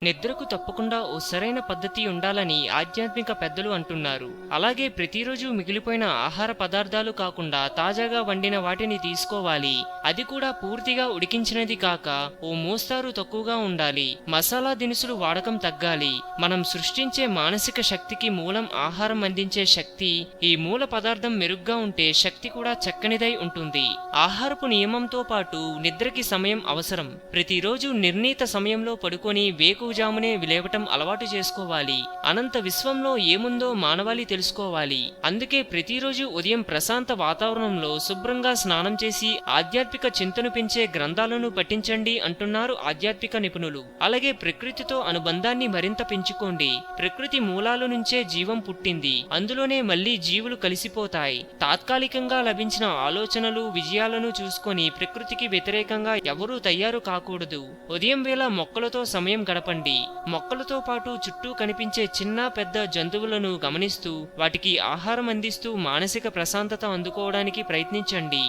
నిద్రకు తప్పకుండా ఓ సరైన పద్ధతి ఉండాలని ఆధ్యాత్మిక పెద్దలు అంటున్నారు. అలాగే ప్రతిరోజు మిగిలిపోయిన ఆహార పదార్థాలు కాకుండా తాజాగా వండిన వాటిని తీసుకోవాలి. అది కూడా పూర్తిగా ఉడికించినది కాక ఓ మోస్తారు తక్కువగా ఉండాలి. మసాలా దినుసులు వాడకం తగ్గాలి. మనం సృష్టించే మానసిక శక్తికి మూలం ఆహారం అందించే శక్తి. ఈ మూల పదార్థం మెరుగ్గా ఉంటే శక్తి కూడా చక్కనిదై ఉంటుంది. ఆహారపు నియమంతో పాటు నిద్రకి సమయం అవసరం. ప్రతిరోజు నిర్ణీత సమయంలో పడుకొని వేకువజామునే లేవటం అలవాటు చేసుకోవాలి. అనంత విశ్వంలో ఏముందో మానవాళి తెలుసుకోవాలి. అందుకే ప్రతిరోజు ఉదయం ప్రశాంత వాతావరణంలో శుభ్రంగా స్నానం చేసి ఆధ్యాత్మిక చింతను పెంచే గ్రంథాలను పఠించండి అంటున్నారు ఆధ్యాత్మిక నిపుణులు. అలాగే ప్రకృతితో అనుబంధాన్ని మరింత పెంచుకోండి. ప్రకృతి మూలాల నుంచే జీవం పుట్టింది. అందులోనే మళ్లీ జీవులు కలిసిపోతాయి. తాత్కాలికంగా లభించిన ఆలోచనలు విజయాలను చూసుకొని ప్రకృతికి వ్యతిరేకంగా ఎవరూ తయారు కాకూడదు. ఉదయం వేళ మొక్కలతో సమయం గడపండి. మొక్కలతో పాటు చుట్టూ కనిపించే చిన్న పెద్ద జంతువులను గమనిస్తూ వాటికి ఆహారం అందిస్తూ మానసిక ప్రశాంతత అందుకోవడానికి ప్రయత్నించండి.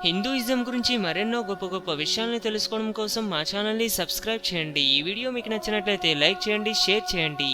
హిందూయిజం గురించి మరెన్నో గొప్ప గొప్ప విషయాలను తెలుసుకోవడం కోసం మా ఛానల్ని సబ్స్క్రైబ్ చేయండి. ఈ వీడియో మీకు నచ్చినట్లయితే లైక్ చేయండి, షేర్ చేయండి.